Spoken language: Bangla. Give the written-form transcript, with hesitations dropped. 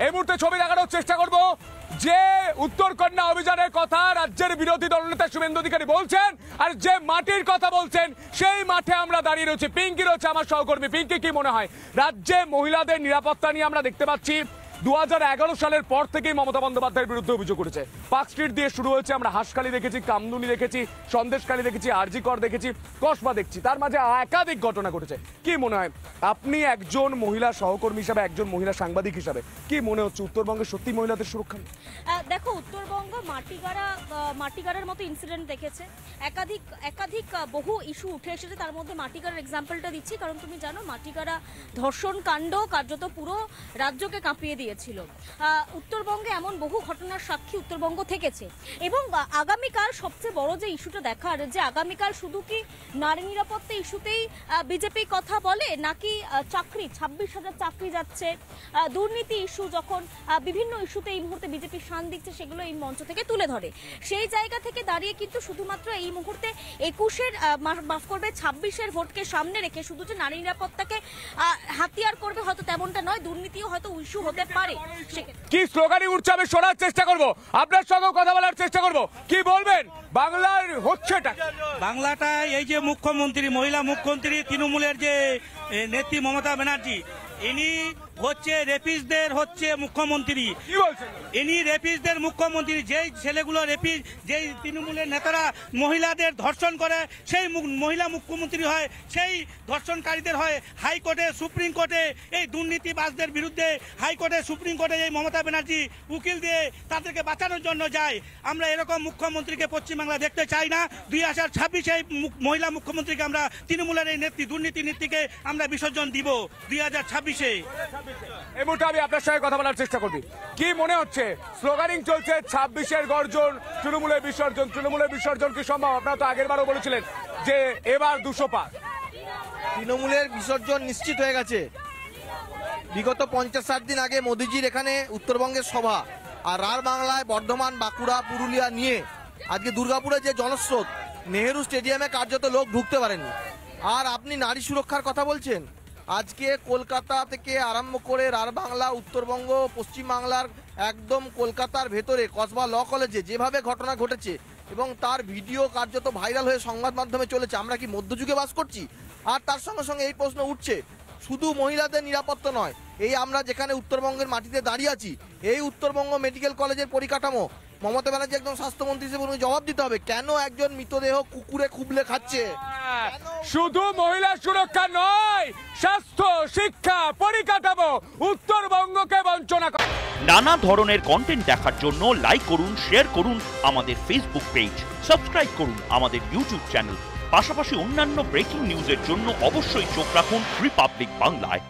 এই মুহূর্তে ছবি দেখানোর চেষ্টা করব যে উত্তরকন্যা অভিযানের কথা রাজ্যের বিরোধী দলনেতা শুভেন্দু অধিকারী বলছেন, আর যে মাটির কথা বলছেন সেই মাঠে আমরা দাঁড়িয়ে রয়েছি। পিঙ্কি রয়েছে আমার সহকর্মী। পিঙ্কি, কি মনে হয় রাজ্যে মহিলাদের নিরাপত্তা নিয়ে আমরা দেখতে পাচ্ছি 2011 সালের পর থেকেই মমতা বন্দ্যোপাধ্যায়ের বিরুদ্ধে অভিযোগ উঠেছে। পার্ক স্ট্রিট দিয়ে শুরু হয়েছে, আমরা হাঁসখালি দেখেছি, কামদুনি দেখেছি, সন্দেশখালি দেখেছি, আরজিকর দেখেছি, কসবা দেখছি, তার মাঝে একাধিক ঘটনা ঘটেছে। কি মনে হয় আপনি একজন মহিলা সহকর্মী হিসাবে, একজন মহিলা সাংবাদিক হিসাবে কি মনে হচ্ছে উত্তরবঙ্গে সত্যি মহিলাদের সুরক্ষা? দেখো, উত্তরবঙ্গ মাটিগাড়ার মতো ইনসিডেন্ট দেখেছে, একাধিক বহু ইস্যু উঠে এসেছে। তার মধ্যে মাটিগাড়ার এক্সাম্পলটা দিচ্ছি কারণ তুমি জানো মাটিগাড়া ধর্ষণ কাণ্ড কার্যত পুরো রাজ্যকে কাঁপিয়ে দিয়েছিল। উত্তরবঙ্গে এমন বহু ঘটনার সাক্ষী উত্তরবঙ্গ থেকেছে এবং আগামীকাল সবচেয়ে বড় যে ইস্যুটা দেখার, যে আগামীকাল শুধু কি নারী নিরাপত্তা ইস্যুতেই বিজেপি কথা বলে নাকি চাকরি 26,000 চাকরি যাচ্ছে, দুর্নীতি ইস্যু, যখন বিভিন্ন ইস্যুতে এই মুহূর্তে বিজেপি শান দিচ্ছে সেগুলো এই মঞ্চ থেকে তুলে ধরে। সেই জায়গা থেকে দাঁড়িয়ে কিন্তু শুধুমাত্র এই মুহূর্তে 26-এর ভোটকে সামনে রেখে শুধু যে নারী নিরাপত্তাকে হাতিয়ার করবে হয়তো তেমনটা নয়, দুর্নীতিও হয়তো ইস্যু হতে পারে। কি স্লোগানই উঠছে আমি শোনার চেষ্টা করব, আপনার সঙ্গে কথা বলার চেষ্টা করব। কি বলবেন বাংলার হচ্ছেটা? বাংলাটা এই যে মুখ্যমন্ত্রী, মহিলা মুখ্যমন্ত্রী তৃণমূলের যে নেত্রী মমতা ব্যানার্জি, ইনি হচ্ছে রেপিসদের মুখ্যমন্ত্রী। ইনি রেপিসদের মুখ্যমন্ত্রী। যেই ছেলেগুলো রেপিস, যেই তৃণমূলের নেতারা মহিলাদের ধর্ষণ করে সেই মহিলা মুখ্যমন্ত্রী হয়, সেই ধর্ষণকারীদের হয় হাইকোর্টে, সুপ্রিম কোর্টে, এই দুর্নীতিবাজদের বিরুদ্ধে হাইকোর্টে, সুপ্রিম কোর্টে এই মমতা ব্যানার্জি উকিল দিয়ে তাদেরকে বাঁচানোর জন্য যায়। আমরা এরকম মুখ্যমন্ত্রীকে পশ্চিমবাংলা দেখতে চাই না। 2026 এই মহিলা মুখ্যমন্ত্রীকে আমরা, তৃণমূলের এই নেত্রী, দুর্নীতি নেত্রীকে আমরা বিসর্জন দিব 2026-এ। এই মুহূর্তে আমি আপনার সঙ্গে কথা বলার চেষ্টা করবি। কি মনে হচ্ছে স্লোগানিং চলছে 26-এর গর্জন, তৃণমূলের বিসর্জন, তৃণমূলের বিসর্জন কি সম্ভব? আপনারা তো আগের বারও বলেছিলেন যে এবার 200 পার। তৃণমূলের বিসর্জন নিশ্চিত হয়ে গেছে। বিগত 50-60 দিন আগে মোদিজির এখানে উত্তরবঙ্গের সভা, আর রার বাংলায় বর্ধমান, বাঁকুড়া, পুরুলিয়া নিয়ে আজকে দুর্গাপুরে যে জনস্রোত, নেহেরু স্টেডিয়ামে কার্যত লোক ঢুকতে পারেনি। আর আপনি নারী সুরক্ষার কথা বলছেন। আজকে কলকাতা থেকে আরম্ভ করে রার বাংলা, উত্তরবঙ্গ, পশ্চিমবাংলার একদম কলকাতার ভেতরে কসবা ল কলেজে যেভাবে ঘটনা ঘটেছে এবং তার ভিডিও কার্যত ভাইরাল হয়ে সংবাদ মাধ্যমে চলেছে, আমরা কি মধ্যযুগে বাস করছি? আর তার সঙ্গে সঙ্গে এই প্রশ্ন উঠছে শুধু মহিলাদের নিরাপত্তা নয়, এই আমরা যেখানে উত্তরবঙ্গের মাটিতে দাঁড়িয়ে আছি, এই উত্তরবঙ্গ মেডিকেল কলেজের পরিকাঠামো মমতা ব্যানার্জি একজন স্বাস্থ্যমন্ত্রী হিসেবে উনি জবাব দিতে হবে। কেন একজন মৃতদেহ কুকুরে খুবলে খাচ্ছে? শুধু মহিলা সুরক্ষা নয়, স্বাস্থ্য, শিক্ষা, পরিকাঠামো উত্তরবঙ্গকে বঞ্চনা করে। নানা ধরনের কন্টেন্ট দেখার জন্য লাইক করুন, শেয়ার করুন আমাদের ফেসবুক পেজ, সাবস্ক্রাইব করুন আমাদের ইউটিউব চ্যানেল। পাশাপাশি অন্যান্য ব্রেকিং নিউজের জন্য অবশ্যই চোখ রাখুন রিপাবলিক বাংলায়।